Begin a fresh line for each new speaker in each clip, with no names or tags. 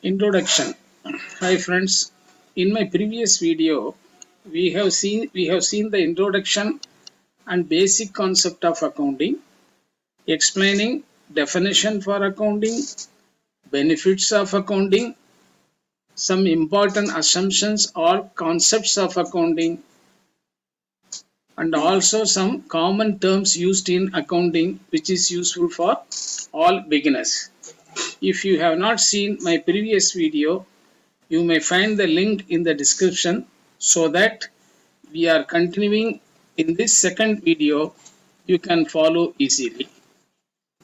Introduction. Hi friends. In my previous video, we have seen the introduction and basic concept of accounting, explaining definition for accounting, benefits of accounting, some important assumptions or concepts of accounting, and also some common terms used in accounting which is useful for all beginners. If you have not seen my previous video, you may find the link in the description so that we are continuing in this second video. You can follow easily.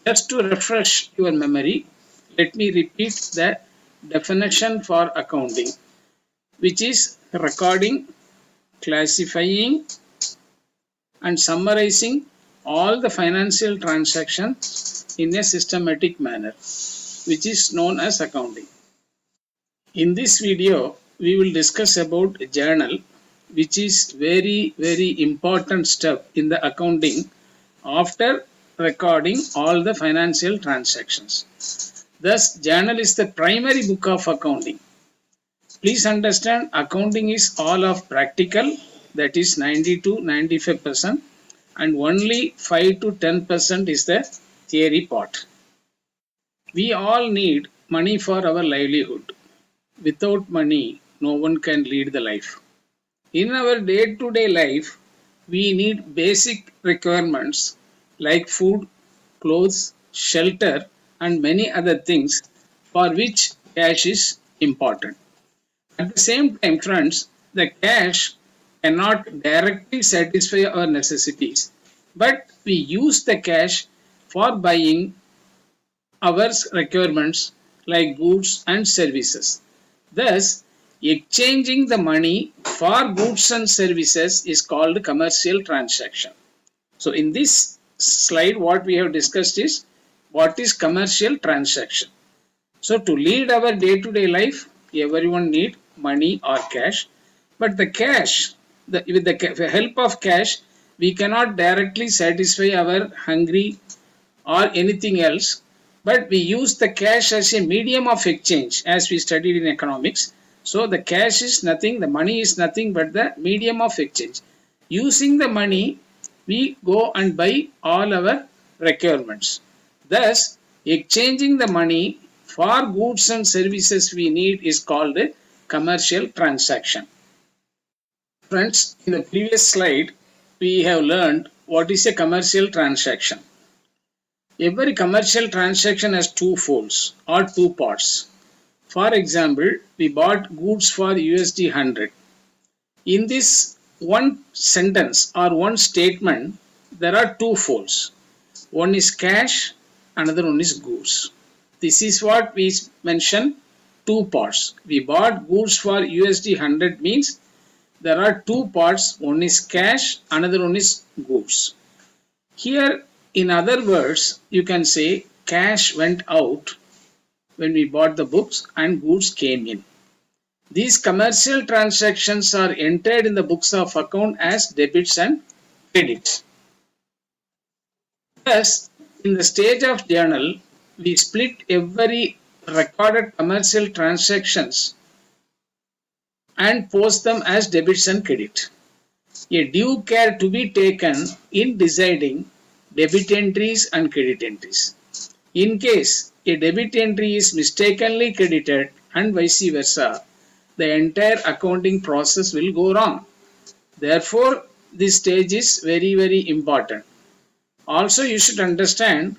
Just to refresh your memory, let me repeat the definition for accounting, which is recording, classifying, and summarizing all the financial transactions in a systematic manner, which is known as accounting. In this video, we will discuss about a journal, which is very important step in the accounting after recording all the financial transactions. Thus, journal is the primary book of accounting. Please understand, accounting is all of practical, that is 90 to 95%, and only 5 to 10% is the theory part. We all need money for our livelihood. Without money, no one can lead the life. In our day-to-day life, we need basic requirements like food, clothes, shelter, and many other things for which cash is important. At the same time, friends, the cash cannot directly satisfy our necessities, but we use the cash for buying our requirements like goods and services. Thus, exchanging the money for goods and services is called commercial transaction. So, in this slide, what we have discussed is what is commercial transaction. So, to lead our day-to-day life, everyone need money or cash. But the cash, with the help of cash, we cannot directly satisfy our hungry or anything else. But we use the cash as a medium of exchange, as we studied in economics. So the cash is nothing, the money is nothing but the medium of exchange. Using the money, we go and buy all our requirements. Thus, exchanging the money for goods and services we need is called a commercial transaction. Friends, in the previous slide, we have learned what is a commercial transaction. Every commercial transaction has two folds or two parts. For example, we bought goods for USD 100. In this one sentence or one statement, there are two folds. One is cash, another one is goods. This is what we mention, two parts. We bought goods for USD 100 means there are two parts. One is cash, another one is goods. Here, in other words, you can say cash went out when we bought the books and goods came in. These commercial transactions are entered in the books of account as debits and credits. Thus, in the stage of journal, we split every recorded commercial transactions and post them as debits and credit. A due care to be taken in deciding debit entries and credit entries. In case a debit entry is mistakenly credited and vice versa, the entire accounting process will go wrong. Therefore, this stage is very important. Also, you should understand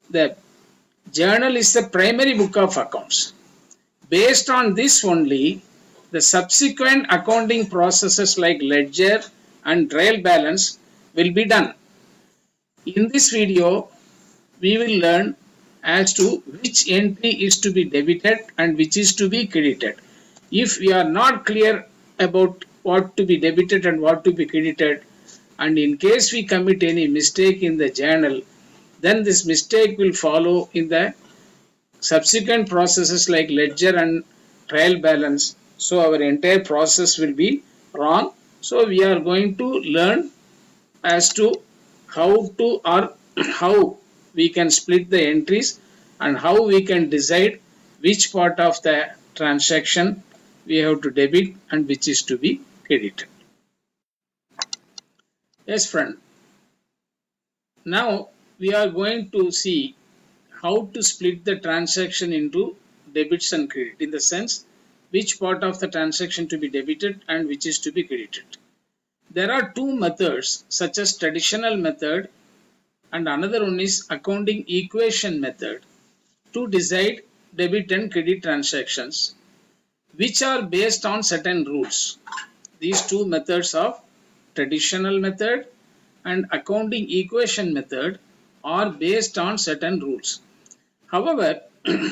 that journal is the primary book of accounts. Based on this only, the subsequent accounting processes like ledger and trial balance will be done. In this video, we will learn as to which entry is to be debited and which is to be credited. If we are not clear about what to be debited and what to be credited, and in case we commit any mistake in the journal, then this mistake will follow in the subsequent processes like ledger and trial balance. So our entire process will be wrong. So we are going to learn as to how we can split the entries and how we can decide which part of the transaction we have to debit and which is to be credited. Yes, friend. Now we are going to see how to split the transaction into debits and credit, in the sense which part of the transaction to be debited and which is to be credited. There are two methods, such as traditional method and another one is accounting equation method, to decide debit and credit transactions, which are based on certain rules. These two methods of traditional method and accounting equation method are based on certain rules. However,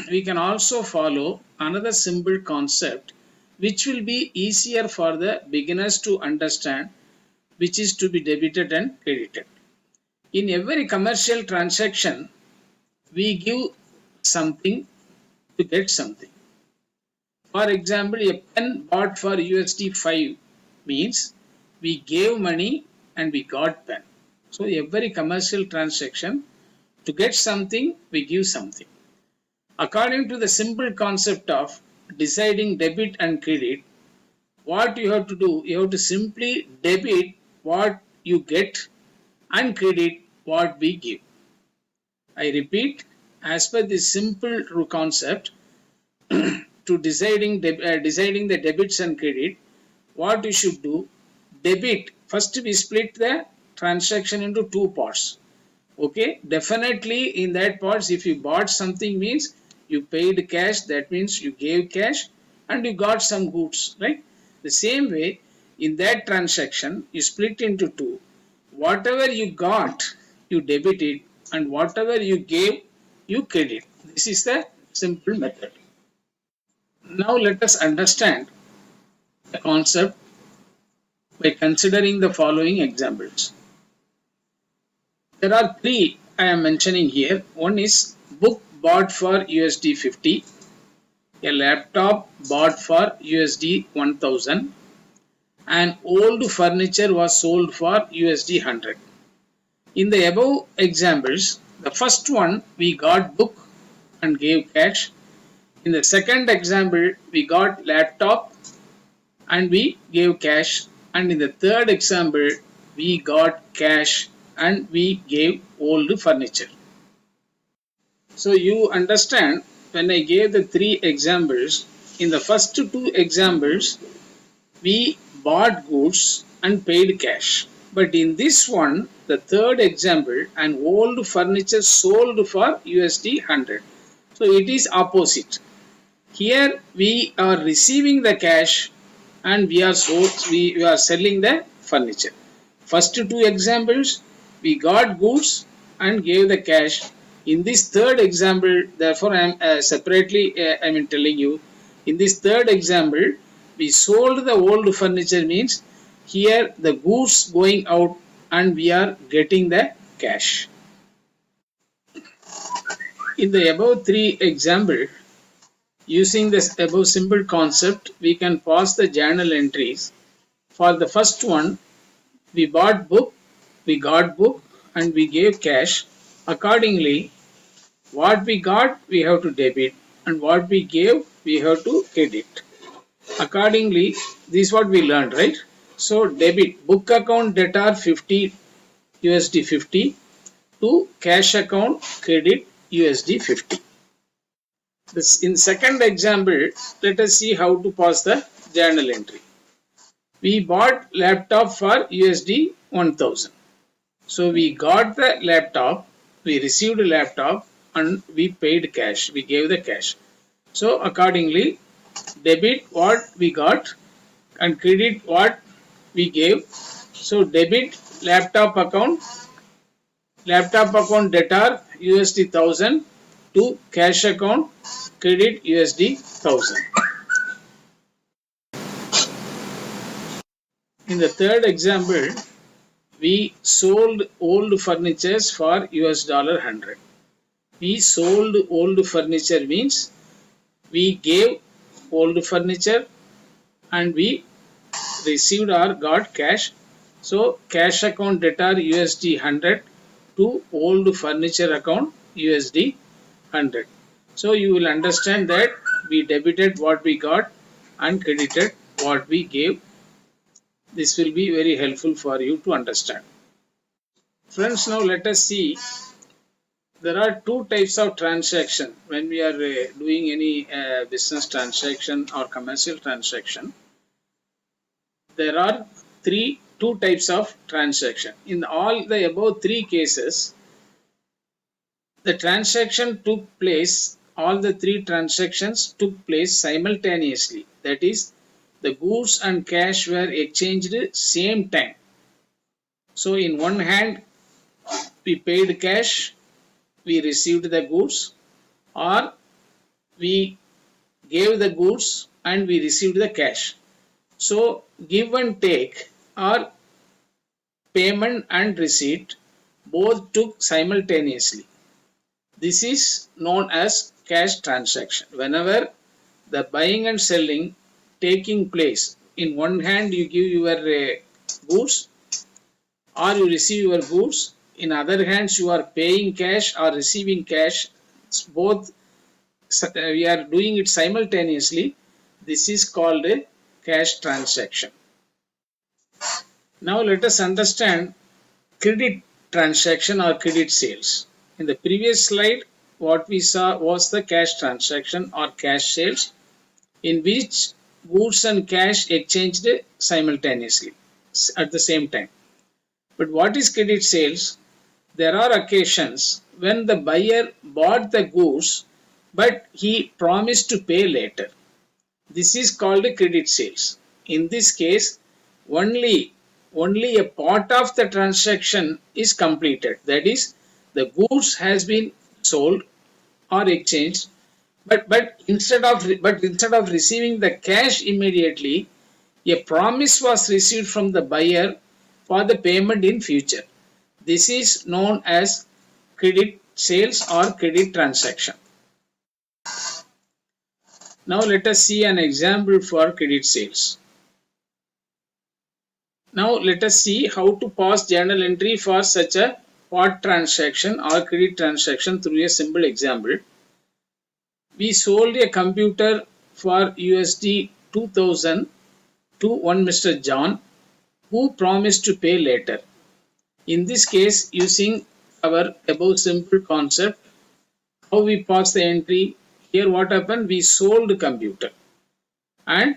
we can also follow another simple concept which will be easier for the beginners to understand, which is to be debited and credited. In every commercial transaction, we give something to get something. For example, a pen bought for USD 5 means we gave money and we got pen. So every commercial transaction, to get something, we give something. According to the simple concept of deciding debit and credit, what you have to do, you have to simply debit what you get and credit what we give. I repeat, as per this simple concept, to deciding the debits and credit, what you should do, debit, first we split the transaction into two parts. Okay, definitely in that parts, if you bought something means you paid cash, that means you gave cash and you got some goods, right? The same way, in that transaction, you split into two. Whatever you got, you debit it, and whatever you gave, you credit. This is the simple method. Now let us understand the concept by considering the following examples. There are three I am mentioning here. One is book bought for USD 50, a laptop bought for USD 1000, and old furniture was sold for USD 100. In the above examples, the first one we got book and gave cash. In the second example, we got laptop and we gave cash. And in the third example, we got cash and we gave old furniture. So you understand, when I gave the three examples, in the first two examples, we bought goods and paid cash. But in this one, the third example, an old furniture sold for USD 100. So it is opposite. Here we are receiving the cash and we are selling the furniture. First two examples, we got goods and gave the cash. In this third example, therefore I am separately telling you, in this third example, we sold the old furniture, means here the goods going out and we are getting the cash. In the above three example, using this above simple concept, we can pass the journal entries. For the first one, we bought book, we got book and we gave cash. Accordingly, what we got, we have to debit, and what we gave, we have to credit. Accordingly, this is what we learned, right? So debit, book account debtor 50 USD 50 to cash account credit USD 50. This in second example, let us see how to pass the journal entry. We bought laptop for USD 1000. So we got the laptop, we received a laptop and we paid cash, we gave the cash. So accordingly, debit what we got and credit what we gave. So debit laptop account debtor USD 1000 to cash account credit USD 1000. In the third example, we sold old furnitures for $100. We sold old furniture means we gave old furniture and we received or got cash. So cash account debtor USD 100 to old furniture account USD 100. So you will understand that we debited what we got and credited what we gave. This will be very helpful for you to understand. Friends, now let us see. There are two types of transaction when we are doing any business transaction or commercial transaction. There are two types of transaction. In all the above three cases, the transaction took place, all the three transactions took place simultaneously. That is, the goods and cash were exchanged same time. So in one hand, we paid cash, we received the goods, or we gave the goods and we received the cash. So give and take or payment and receipt both took simultaneously. This is known as cash transaction. Whenever the buying and selling taking place, in one hand you give your goods or you receive your goods, in other hands you are paying cash or receiving cash, both we are doing it simultaneously. This is called a cash transaction. Now let us understand credit transaction or credit sales. In the previous slide, what we saw was the cash transaction or cash sales, in which goods and cash exchanged simultaneously at the same time. But what is credit sales? There are occasions when the buyer bought the goods but he promised to pay later. This is called a credit sales. In this case, only a part of the transaction is completed. That is, the goods has been sold or exchanged, but instead of receiving the cash immediately, a promise was received from the buyer for the payment in future. This is known as credit sales or credit transaction. Now let us see an example for credit sales. Now let us see how to pass journal entry for such a part transaction or credit transaction through a simple example. We sold a computer for USD 2000 to one Mr. John, who promised to pay later. In this case, using our above simple concept, how we pass the entry? Here what happened? We sold the computer and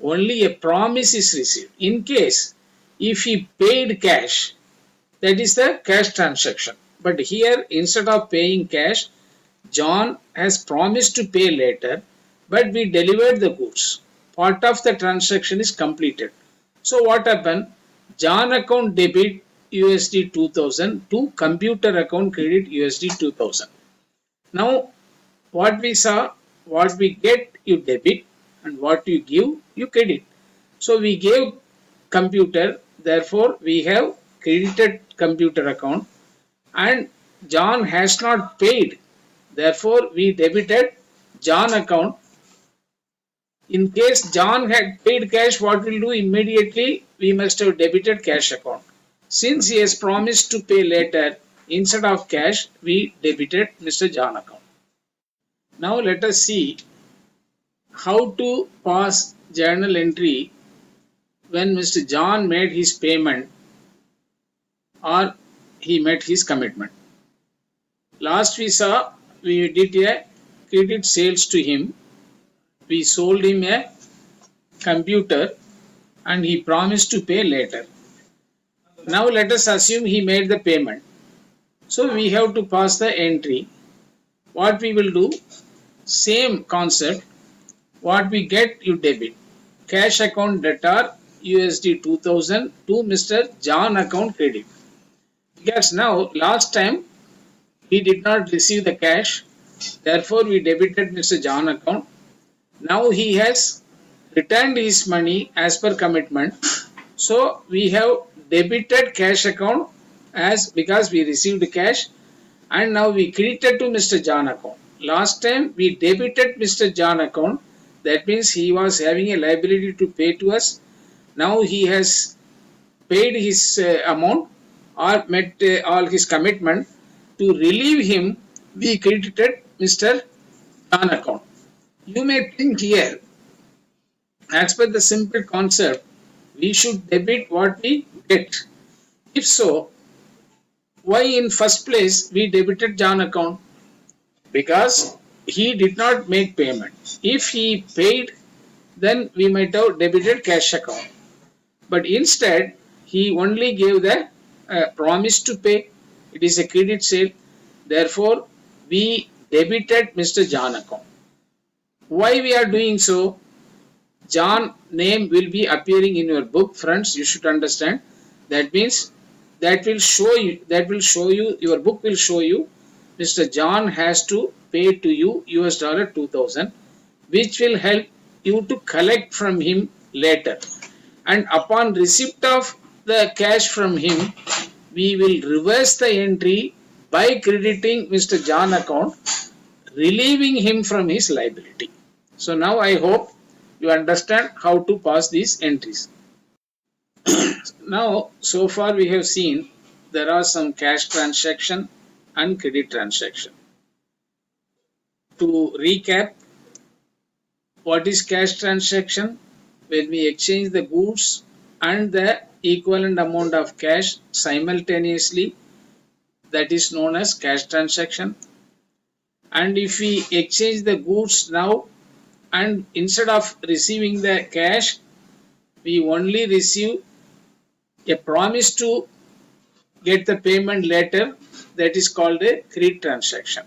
only a promise is received. In case if he paid cash, that is the cash transaction. But here, instead of paying cash, John has promised to pay later, but we delivered the goods. Part of the transaction is completed. So what happened? John account debit USD 2000 to computer account credit USD 2000. Now what we saw, what we get you debit and what you give you credit. So we gave computer, therefore we have credited computer account, and John has not paid, therefore we debited John account. In case John had paid cash, what we'll do immediately? We must have debited cash account. Since he has promised to pay later, instead of cash, we debited Mr. John account. Now let us see how to pass journal entry when Mr. John made his payment or he met his commitment. Last we saw, we did a credit sales to him. We sold him a computer and he promised to pay later. Now let us assume he made the payment. So we have to pass the entry. What we will do? Same concept. What we get, you debit. Cash account debtor USD 2000 to Mr. John account credit. Because now last time he did not receive the cash, therefore we debited Mr. John account. Now he has returned his money as per commitment. So we have debited cash account as because we received cash, and now we credited to Mr. John account. Last time we debited Mr. John account. That means he was having a liability to pay to us. Now he has paid his amount or met all his commitment. To relieve him, we credited Mr. John account. You may think here, as per the simple concept, we should debit what we get. If so, why in first place we debited John account? Because he did not make payment. If he paid, then we might have debited cash account. But instead, he only gave the promise to pay. It is a credit sale. Therefore, we debited Mr. John account. Why we are doing so? John name will be appearing in your book, friends. You should understand. That means that will show you. Your book will show you. Mr. John has to pay to you $2,000, which will help you to collect from him later. And upon receipt of the cash from him, we will reverse the entry by crediting Mr. John account, relieving him from his liability. So now I hope you understand how to pass these entries. Now, so far we have seen there are some cash transaction and credit transaction. To recap, what is cash transaction? When we exchange the goods and the equivalent amount of cash simultaneously, that is known as cash transaction. And if we exchange the goods now, and instead of receiving the cash, we only receive a promise to get the payment later, that is called a credit transaction.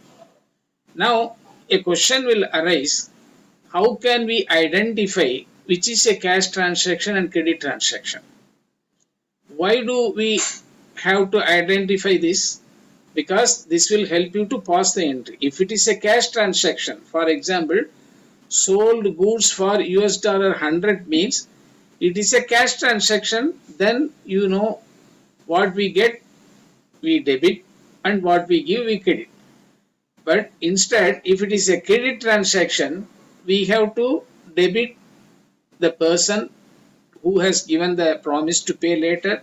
Now, a question will arise, how can we identify which is a cash transaction and credit transaction? Why do we have to identify this? Because this will help you to pass the entry. If it is a cash transaction, for example, sold goods for $100 means it is a cash transaction, then you know what we get, we debit, and what we give, we credit. But instead, if it is a credit transaction, we have to debit the person who has given the promise to pay later,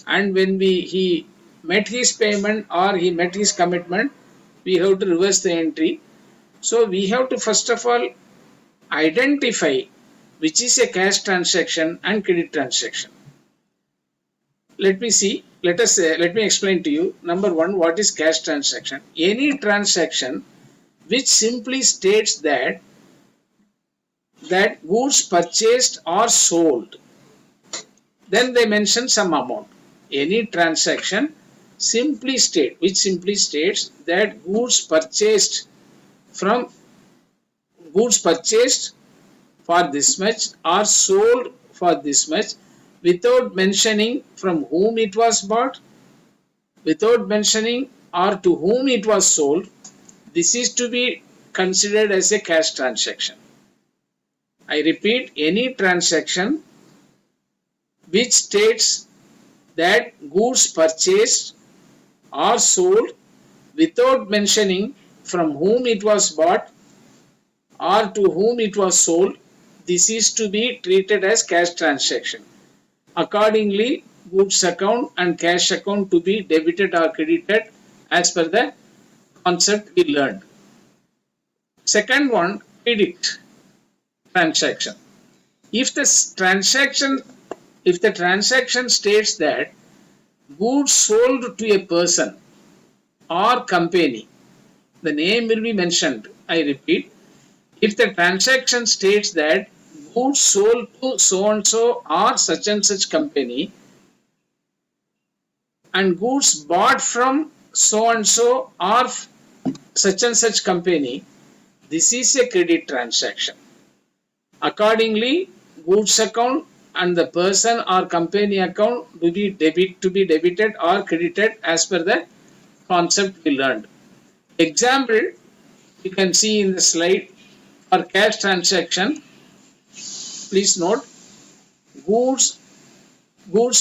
and when he met his payment or he met his commitment, we have to reverse the entry. So we have to first of all identify which is a cash transaction and credit transaction. Let me explain to you. Number one, what is cash transaction? Any transaction which simply states that goods purchased or sold. Then they mention some amount. Any transaction simply states that goods purchased for this much or sold for this much, without mentioning from whom it was bought, without mentioning or to whom it was sold. This is to be considered as a cash transaction. I repeat, any transaction which states that goods purchased or sold without mentioning from whom it was bought or to whom it was sold, this is to be treated as cash transaction. Accordingly, goods account and cash account to be debited or credited as per the concept we learned. Second one, credit transaction. If the transaction states that goods sold to a person or company, the name will be mentioned. I repeat, if the transaction states that goods sold to so and so or such and such company and goods bought from so and so or such and such company, this is a credit transaction. Accordingly, goods account and the person or company account to be debited or credited as per the concept we learned. Example, you can see in the slide. For cash transaction, please note, goods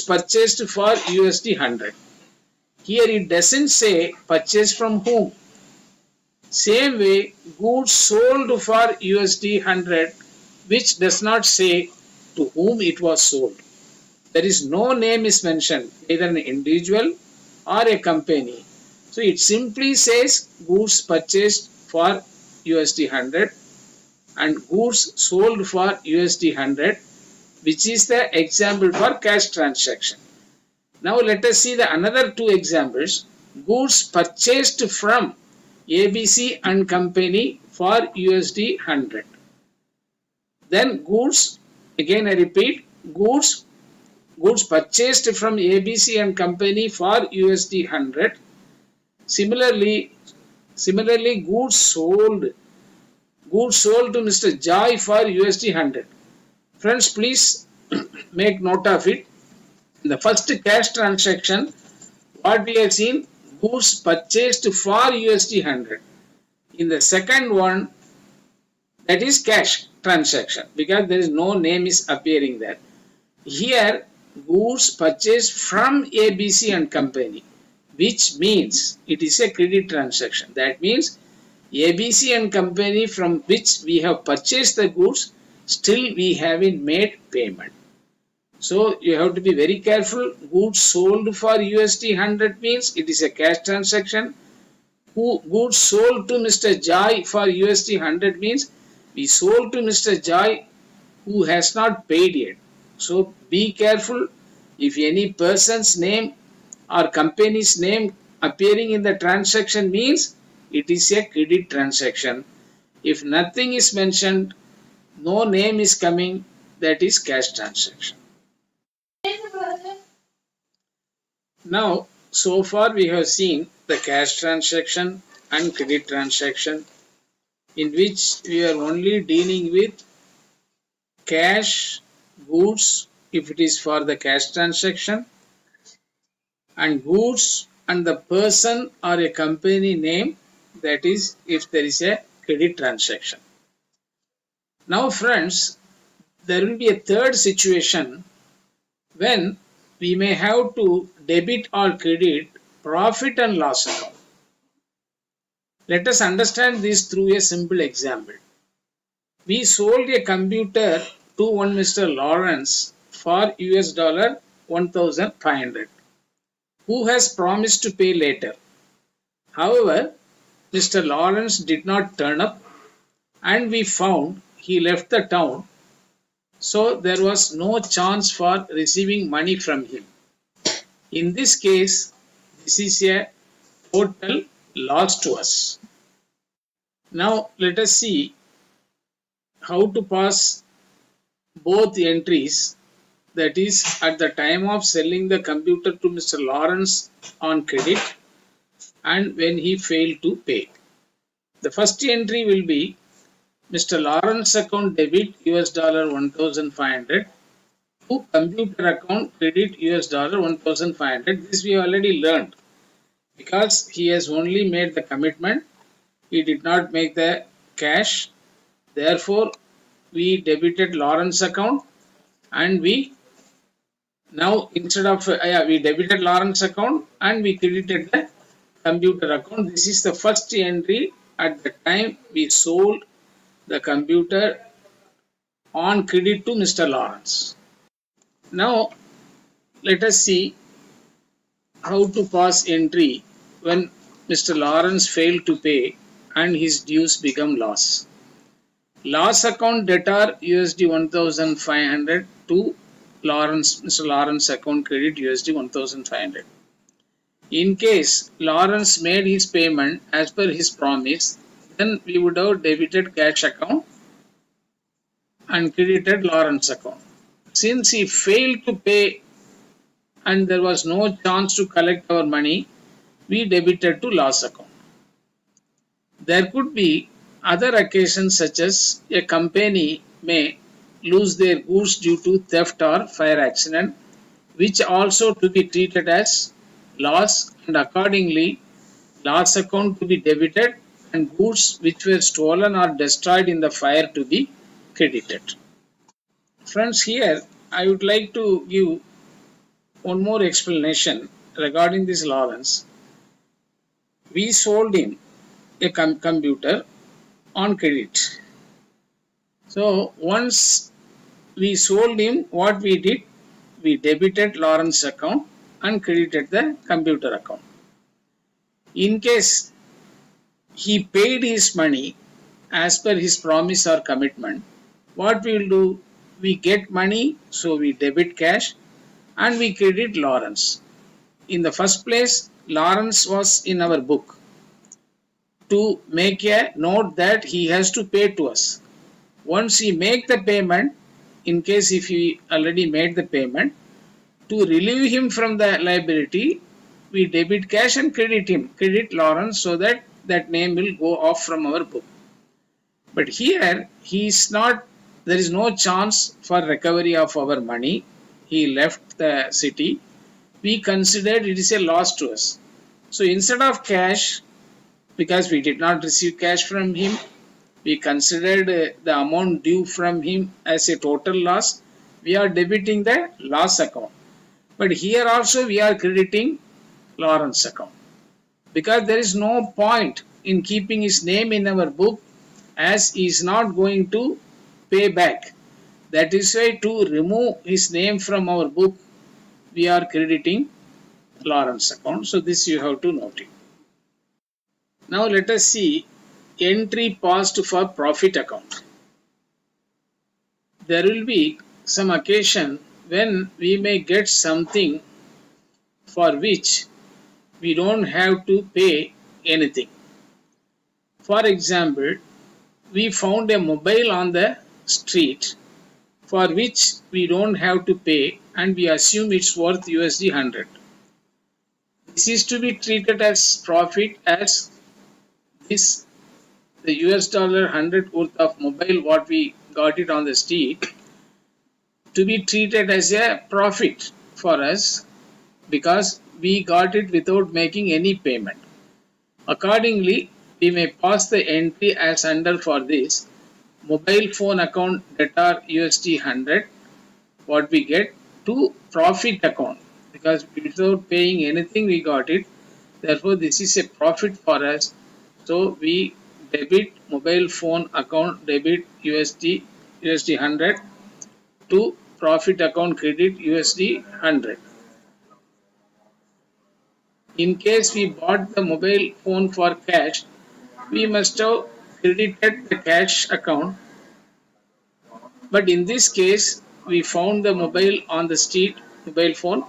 purchased for $100. Here it doesn't say purchased from whom. Same way, goods sold for $100, which does not say to whom it was sold. There is no name is mentioned, either an individual or a company. So it simply says goods purchased for USD 100 and goods sold for USD 100, which is the example for cash transaction. Now let us see the another two examples. Goods purchased from ABC and Company for USD 100. Then goods, again I repeat, goods purchased from ABC and Company for USD 100. Similarly, goods sold to Mr. Joy for USD 100. Friends, please make note of it. In the first cash transaction, what we have seen, goods purchased for USD 100. In the second one, that is cash transaction, because there is no name is appearing there. Here, goods purchased from ABC and Company, which means it is a credit transaction. That means ABC and Company from which we have purchased the goods, still we haven't made payment. So you have to be very careful. Goods sold for USD 100 means it is a cash transaction. Goods sold to Mr. Joy for USD 100 means we sold to Mr. Joy who has not paid yet. So be careful. If any person's name or company's name appearing in the transaction means it is a credit transaction. If nothing is mentioned, no name is coming, that is cash transaction. Now, so far we have seen the cash transaction and credit transaction, in which we are only dealing with cash, goods if it is for the cash transaction, and goods and the person or a company name, that is if there is a credit transaction. Now friends, there will be a third situation when we may have to debit or credit profit and loss account. Let us understand this through a simple example. We sold a computer to one Mr. Lawrence for $1,500, who has promised to pay later. However, Mr. Lawrence did not turn up and we found he left the town, so there was no chance for receiving money from him. In this case, this is a total loss to us. Now let us see how to pass both entries, that is at the time of selling the computer to Mr. Lawrence on credit and when he failed to pay. The first entry will be Mr. Lawrence account debit $1,500 to computer account credit $1,500. This we already learned, because he has only made the commitment, he did not make the cash. Therefore, we debited Lawrence account and we debited Lawrence account and we credited the computer account. This is the first entry at the time we sold the computer on credit to Mr. Lawrence. Now let us see how to pass entry when Mr. Lawrence failed to pay and his dues become loss. Loss account debtor $1,500 to Mr. Lawrence account credit $1,500. In case Lawrence made his payment as per his promise, then we would have debited cash account and credited Lawrence account. Since he failed to pay and there was no chance to collect our money, we debited to loss account. There could be other occasions, such as a company may lose their goods due to theft or fire accident, which also to be treated as loss, and accordingly loss account to be debited and goods which were stolen or destroyed in the fire to be credited. Friends, here I would like to give one more explanation regarding this Lawrence. We sold him a computer on credit. So once we sold him, what we did, we debited Lawrence account and credited the computer account. In case he paid his money, as per his promise or commitment, what we will do? We get money, so we debit cash and we credit Lawrence. In the first place, Lawrence was in our book to make a note that he has to pay to us. Once he make the payment, in case if he already made the payment, to relieve him from the liability, we debit cash and credit Lawrence, so that that name will go off from our book. But here he is not, there is no chance for recovery of our money. He left the city. We considered it is a loss to us. So instead of cash, because we did not receive cash from him, we considered the amount due from him as a total loss. We are debiting the loss account. But here also we are crediting Lawrence account, because there is no point in keeping his name in our book, as he is not going to pay back. That is why, to remove his name from our book, we are crediting Lawrence account. So this you have to note it. Now let us see entry passed for profit account. There will be some occasion when we may get something for which we don't have to pay anything. For example, we found a mobile on the street for which we don't have to pay, and we assume it's worth USD 100. This is to be treated as profit, as this the US dollar 100 worth of mobile what we got it on the street, to be treated as a profit for us, because we got it without making any payment. Accordingly, we may pass the entry as under for this mobile phone account debtor USD 100 what we get to profit account, because without paying anything we got it. Therefore, this is a profit for us. So we debit mobile phone account debit USD 100 to profit account credit USD 100. In case we bought the mobile phone for cash, we must have credited the cash account. But in this case, we found the mobile on the street, mobile phone.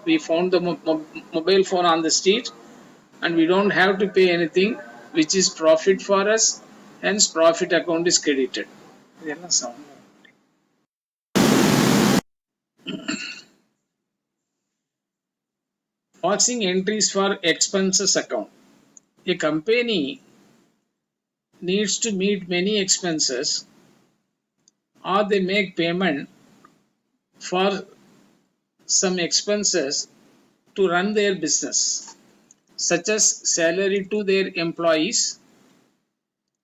We found the mobile phone on the street, and we don't have to pay anything, which is profit for us. Hence, profit account is credited. Passing entries for expenses account. A company needs to meet many expenses, or they make payment for some expenses to run their business, such as salary to their employees,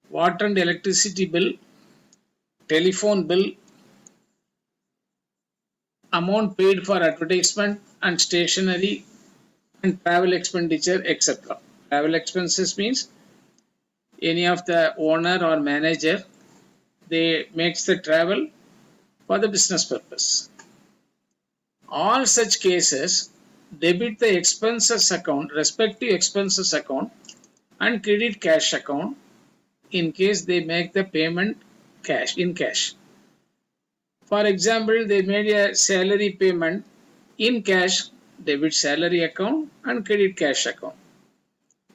water and electricity bill, telephone bill, amount paid for advertisement and stationery and travel expenditure, etc. Travel expenses means any of the owner or manager, they makes the travel for the business purpose. All such cases, debit the expenses account, respective expenses account, and credit cash account in case they make the payment cash, in cash. For example, they made a salary payment in cash, debit salary account and credit cash account.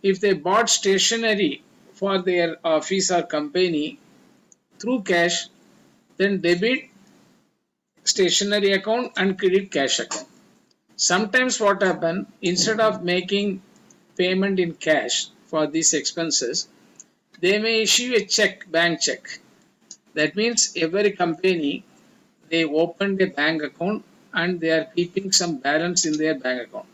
If they bought stationery for their office or company through cash, then debit stationery account and credit cash account. Sometimes what happen, instead of making payment in cash for these expenses, they may issue a check, bank check. That means every company, they opened a bank account and they are keeping some balance in their bank account.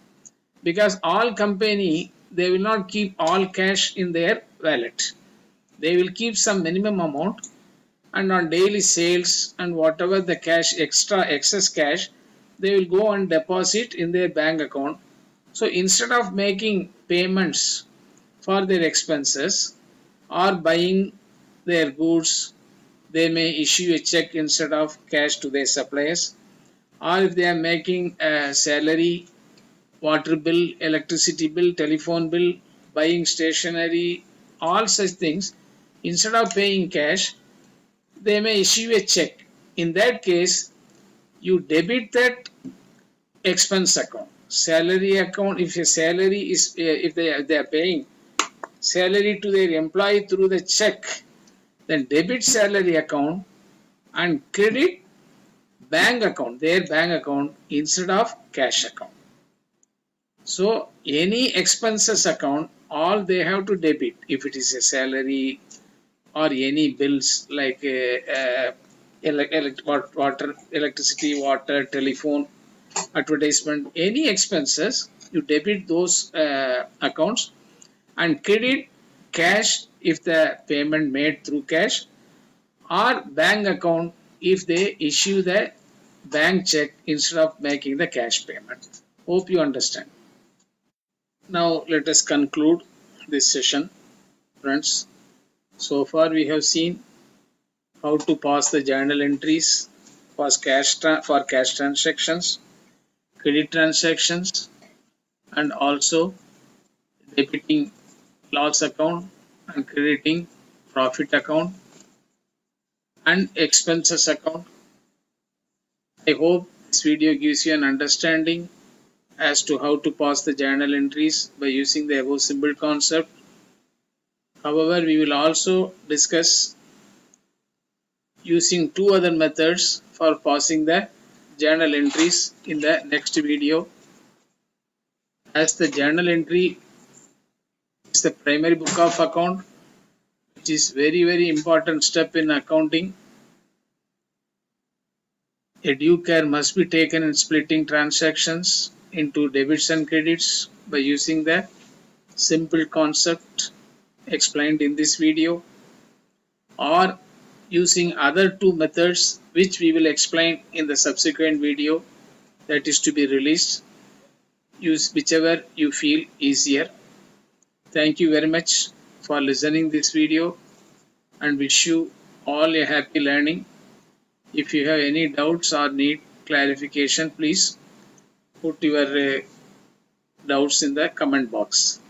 Because all company, they will not keep all cash in their wallet. They will keep some minimum amount, and on daily sales and whatever the cash, excess cash, they will go and deposit in their bank account. So instead of making payments for their expenses or buying their goods, they may issue a check instead of cash to their suppliers. Or if they are making a salary, water bill, electricity bill, telephone bill, buying stationery, all such things, instead of paying cash, they may issue a check. In that case, you debit that expense account. Salary account, if a salary is, if they are paying salary to their employee through the check, then debit salary account and credit bank account, their bank account instead of cash account. So any expenses account, all they have to debit. If it is a salary or any bills like electricity, water, telephone, advertisement, any expenses, you debit those accounts and credit cash if the payment made through cash, or bank account if they issue the bank check instead of making the cash payment. Hope you understand. Now let us conclude this session, friends. So far we have seen how to pass the journal entries for cash transactions, credit transactions, and also debiting loss account and crediting profit account and expenses account. I hope this video gives you an understanding as to how to pass the journal entries by using the above simple concept. However, we will also discuss using two other methods for passing the journal entries in the next video. As the journal entry is the primary book of account, which is very important step in accounting. A due care must be taken in splitting transactions into debits and credits by using the simple concept explained in this video, or using other two methods which we will explain in the subsequent video that is to be released. Use whichever you feel easier. Thank you very much for listening this video and wish you all a happy learning. If you have any doubts or need clarification, please put your doubts in the comment box.